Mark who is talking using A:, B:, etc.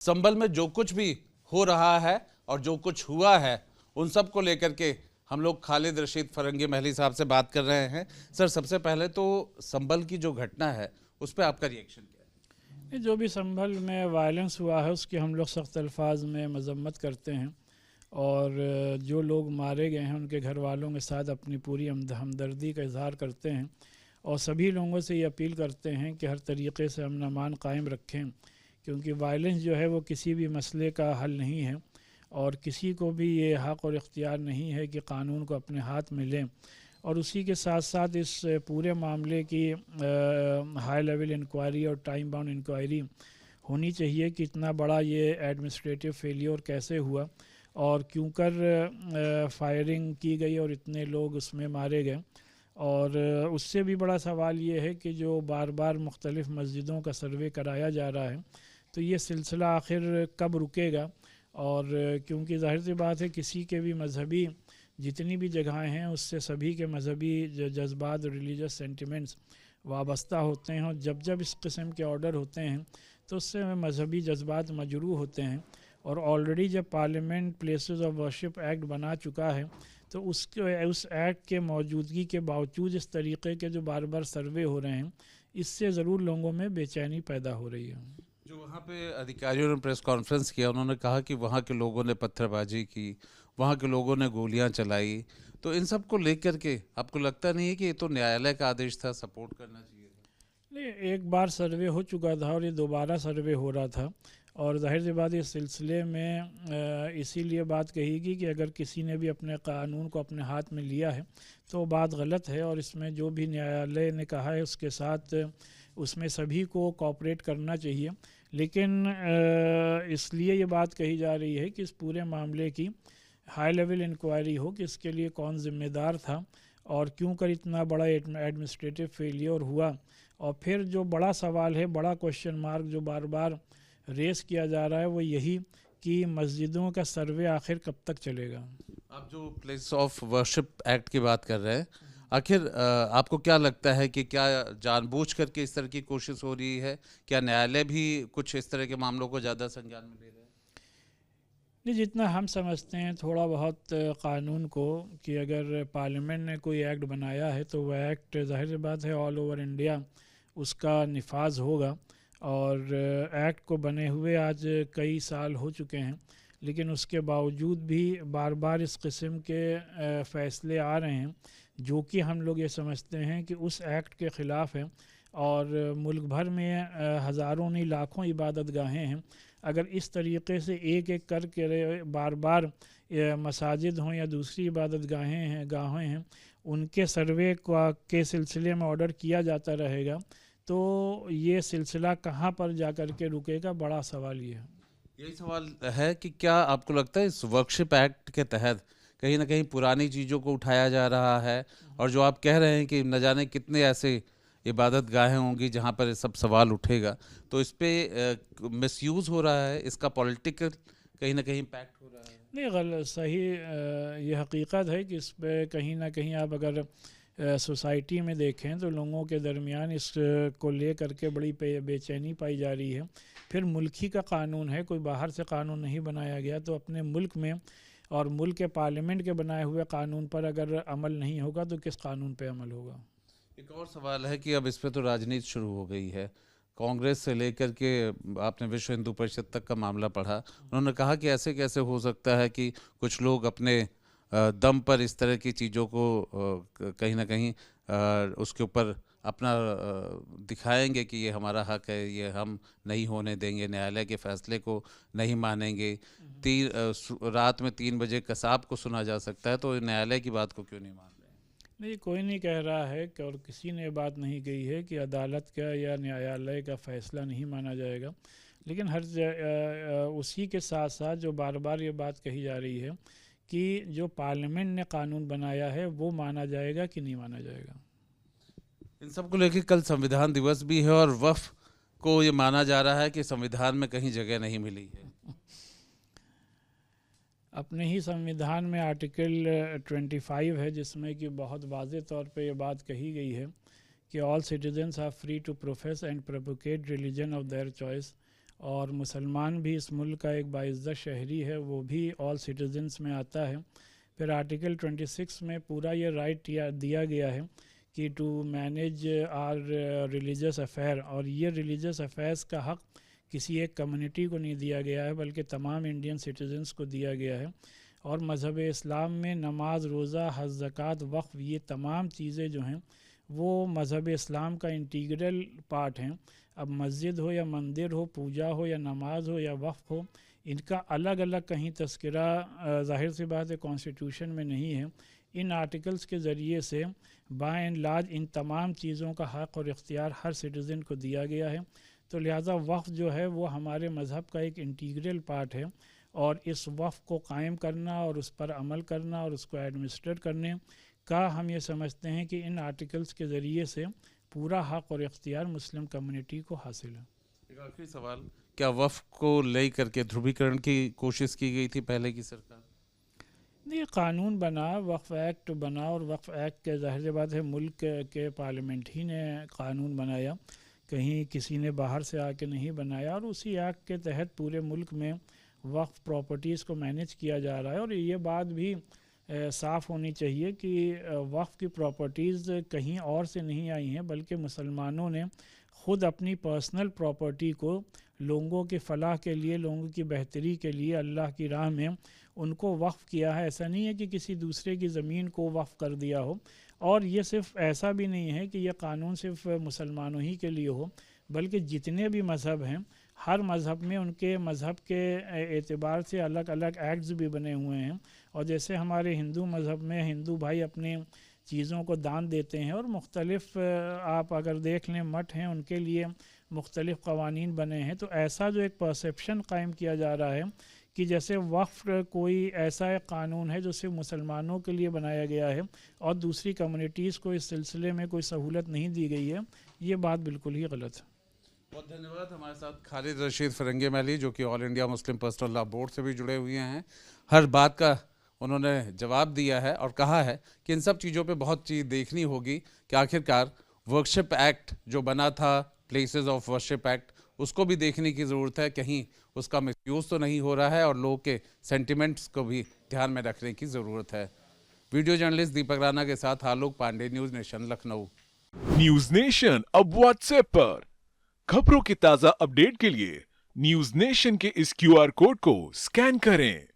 A: संभल में जो कुछ भी हो रहा है और जो कुछ हुआ है उन सब को लेकर के हम लोग खालिद रशीद फरंगी महली साहब से बात कर रहे हैं। सर, सबसे पहले तो संभल की जो घटना है उस पर आपका रिएक्शन क्या है?
B: जो भी संभल में वायलेंस हुआ है उसकी हम लोग सख्त अल्फाज में मजम्मत करते हैं और जो लोग मारे गए हैं उनके घर वालों के साथ अपनी पूरी हमदर्दी का इजहार करते हैं और सभी लोगों से ये अपील करते हैं कि हर तरीक़े से अमन अमान कायम रखें, क्योंकि वायलेंस जो है वो किसी भी मसले का हल नहीं है और किसी को भी ये हक़ और इख्तियार नहीं है कि क़ानून को अपने हाथ में लें। और उसी के साथ साथ इस पूरे मामले की हाई लेवल इंक्वायरी और टाइम बाउंड इंक्वायरी होनी चाहिए कि इतना बड़ा ये एडमिनिस्ट्रेटिव फेलियर कैसे हुआ और क्यों कर फायरिंग की गई और इतने लोग उसमें मारे गए। और उससे भी बड़ा सवाल ये है कि जो बार बार मुख्तलिफ़ मस्जिदों का सर्वे कराया जा रहा है तो ये सिलसिला आखिर कब रुकेगा। और क्योंकि ज़ाहिर सी बात है किसी के भी मजहबी जितनी भी जगहें हैं उससे सभी के मजहबी जज्बात रिलीजियस सेंटिमेंट्स वाबस्ता होते हैं और जब जब इस किस्म के ऑर्डर होते हैं तो उससे मजहबी जज्बात मजरूह होते हैं। और ऑलरेडी जब parliament places of worship act बना चुका है तो उस एक्ट के मौजूदगी के बावजूद इस तरीके के जो बार बार सर्वे हो रहे हैं इससे ज़रूर लोगों में बेचैनी पैदा हो रही है।
A: जो वहाँ पे अधिकारियों ने प्रेस कॉन्फ्रेंस किया, उन्होंने कहा कि वहाँ के लोगों ने पत्थरबाजी की, वहाँ के लोगों ने गोलियां चलाई, तो इन सब को लेकर के आपको लगता नहीं है कि ये तो न्यायालय का आदेश था, सपोर्ट करना चाहिए था?
B: नहीं, एक बार सर्वे हो चुका था और ये दोबारा सर्वे हो रहा था और जाहिर सी बात इस सिलसिले में इसीलिए बात कही कि अगर किसी ने भी अपने कानून को अपने हाथ में लिया है तो बात गलत है और इसमें जो भी न्यायालय ने कहा है उसके साथ उसमें सभी को कोऑपरेट करना चाहिए। लेकिन इसलिए ये बात कही जा रही है कि इस पूरे मामले की हाई लेवल इंक्वायरी हो कि इसके लिए कौन ज़िम्मेदार था और क्यों कर इतना बड़ा एडमिनिस्ट्रेटिव फेलियर हुआ। और फिर जो बड़ा सवाल है, बड़ा क्वेश्चन मार्क जो बार बार रेस किया जा रहा है वो यही कि मस्जिदों का सर्वे आखिर कब तक चलेगा।
A: आप जो प्लेस ऑफ वर्शिप एक्ट की बात कर रहे हैं, आखिर आपको क्या लगता है कि क्या जानबूझ करके इस तरह की कोशिश हो रही है? क्या न्यायालय भी कुछ इस तरह के मामलों को ज़्यादा संज्ञान में ले रहे हैं?
B: नहीं, जितना हम समझते हैं थोड़ा बहुत क़ानून को कि अगर पार्लियामेंट ने कोई एक्ट बनाया है तो वह एक्ट ज़ाहिर सी बात है ऑल ओवर इंडिया उसका निफाज होगा। और एक्ट को बने हुए आज कई साल हो चुके हैं लेकिन उसके बावजूद भी बार बार इस किस्म के फ़ैसले आ रहे हैं जो कि हम लोग ये समझते हैं कि उस एक्ट के ख़िलाफ़ हैं। और मुल्क भर में हज़ारों नहीं लाखों इबादत गाहें हैं। अगर इस तरीके से एक एक करके बार बार मसाजिद हों या दूसरी इबादत गाहें हैं उनके सर्वे के सिलसिले में ऑर्डर किया जाता रहेगा तो ये सिलसिला कहाँ पर जा कर के रुकेगा, बड़ा सवाल ये है।
A: यही सवाल है कि क्या आपको लगता है इस वर्कशिप एक्ट के तहत कहीं ना कहीं पुरानी चीज़ों को उठाया जा रहा है, और जो आप कह रहे हैं कि न जाने कितने ऐसे इबादत गाहें होंगी जहां पर ये सब सवाल उठेगा, तो इस पे मिसयूज़ हो रहा है, इसका पॉलिटिकल कहीं ना कहीं इम्पैक्ट हो रहा है?
B: नहीं, गलत सही ये हकीकत है कि इस पे कहीं ना कहीं आप अगर सोसाइटी में देखें तो लोगों के दरमियान इस को ले करके बड़ी बेचैनी पाई जा रही है। फिर मुल्क ही का कानून है, कोई बाहर से कानून नहीं बनाया गया, तो अपने मुल्क में और मुल्क के पार्लियामेंट के बनाए हुए कानून पर अगर अमल नहीं होगा तो किस कानून पे अमल होगा।
A: एक और सवाल है कि अब इस पे तो राजनीति शुरू हो गई है। कांग्रेस से लेकर के आपने विश्व हिंदू परिषद तक का मामला पढ़ा, उन्होंने कहा कि ऐसे कैसे हो सकता है कि कुछ लोग अपने दम पर इस तरह की चीज़ों को कहीं ना कहीं उसके ऊपर अपना दिखाएंगे कि ये हमारा हक है, ये हम नहीं होने देंगे, न्यायालय के फैसले को नहीं मानेंगे। रात में 3 बजे कसाब को सुना जा सकता है, तो न्यायालय की बात को क्यों नहीं मान रहे?
B: नहीं, कोई नहीं कह रहा है कि और किसी ने बात नहीं कही है कि अदालत का या न्यायालय का फ़ैसला नहीं माना जाएगा। लेकिन उसी के साथ साथ जो बार बार ये बात कही जा रही है कि जो पार्लियामेंट ने कानून बनाया है वो माना जाएगा कि नहीं माना जाएगा।
A: इन सब को लेकर कल संविधान दिवस भी है और वक्फ को ये माना जा रहा है कि संविधान में कहीं जगह नहीं मिली है।
B: अपने ही संविधान में आर्टिकल 25 है जिसमें कि बहुत वाज़ेह तौर पे ये बात कही गई है कि all citizens are free to profess and propagate religion of their choice. और मुसलमान भी इस मुल्क का एक बाइज़्ज़त शहरी है, वो भी ऑल सिटीजन्स में आता है। फिर आर्टिकल 26 में पूरा ये राइट दिया गया है कि to manage our religious affair, और ये रिलीजियस अफेयर्स का हक़ किसी एक कम्युनिटी को नहीं दिया गया है बल्कि तमाम इंडियन सिटीजन्स को दिया गया है। और मज़हब इस्लाम में नमाज, रोज़ा, हज, ज़कात, वक्फ़, ये तमाम चीज़ें जो हैं वो मज़हब इस्लाम का इंटीग्रल पार्ट हैं। अब मस्जिद हो या मंदिर हो, पूजा हो या नमाज हो या वक्फ़ हो, इनका अलग अलग कहीं तस्करा ज़ाहिर सी बात है कॉन्स्टिट्यूशन में नहीं है। इन आर्टिकल्स के ज़रिए से बाय एंड लार्ज इन तमाम चीज़ों का हक़ और इख्तियार हर सिटीज़न को दिया गया है। तो लिहाजा वक्फ़ जो है वो हमारे मज़हब का एक इंटीग्रल पार्ट है, और इस वक्फ़ को कायम करना और उस पर अमल करना और उसको एडमिनिस्ट्रेट करने का हम ये समझते हैं कि इन आर्टिकल्स के ज़रिए से पूरा हक़ और इख्तियार मुस्लिम कम्युनिटी को हासिल है।
A: एक आखिरी सवाल, क्या वफ़्क़ को लेकर के ध्रुवीकरण की कोशिश की गई थी पहले की सरकार?
B: ये कानून बना, वक्फ़ एक्ट बना, और वक्फ़ एक्ट के ज़ाहिर सी बात है मुल्क के पार्लियामेंट ही ने कानून बनाया, कहीं किसी ने बाहर से आके नहीं बनाया, और उसी एक्ट के तहत पूरे मुल्क में वक्फ़ प्रॉपर्टीज़ को मैनेज किया जा रहा है। और ये बात भी साफ़ होनी चाहिए कि वक्फ़ की प्रॉपर्टीज़ कहीं और से नहीं आई हैं, बल्कि मुसलमानों ने ख़ुद अपनी पर्सनल प्रॉपर्टी को लोगों के फ़लाह के लिए, लोगों की बेहतरी के लिए अल्लाह की राह में उनको वक्फ़ किया है। ऐसा नहीं है कि किसी दूसरे की ज़मीन को वक्फ़ कर दिया हो। और ये सिर्फ़ ऐसा भी नहीं है कि यह कानून सिर्फ़ मुसलमानों ही के लिए हो, बल्कि जितने भी मज़हब हैं, हर मज़हब में उनके मज़हब के एतबार से अलग अलग एक्ट्स भी बने हुए हैं। और जैसे हमारे हिंदू मज़हब में हिंदू भाई अपने चीज़ों को दान देते हैं, और मुख्तलिफ़ आप अगर देख लें मठ हैं, उनके लिए मुख्तलिफ़ क़वानीन बने हैं। तो ऐसा जो एक परसेप्शन कायम किया जा रहा है कि जैसे वक्फ़ कोई ऐसा एक कानून है जो सिर्फ मुसलमानों के लिए बनाया गया है और दूसरी कम्युनिटीज़ को इस सिलसिले में कोई सहूलत नहीं दी गई है, ये बात बिल्कुल ही गलत है।
A: बहुत धन्यवाद। हमारे साथ खालिद रशीद फ़िरंगी महली, जो कि all India Muslim personal law board से भी जुड़े हुए हैं, हर बात का उन्होंने जवाब दिया है और कहा है कि इन सब चीज़ों पे बहुत चीज़ देखनी होगी कि आखिरकार वर्शिप एक्ट जो बना था, प्लेसेस ऑफ वर्शिप एक्ट, उसको भी देखने की ज़रूरत है, कहीं उसका मिसयूज़ तो नहीं हो रहा है, और लोगों के सेंटिमेंट्स को भी ध्यान में रखने की ज़रूरत है। वीडियो जर्नलिस्ट दीपक राणा के साथ Alok Pandey, News Nation, Lucknow.
C: News Nation अब व्हाट्सएप पर खबरों के ताजा अपडेट के लिए न्यूज नेशन के इस QR कोड को स्कैन करें।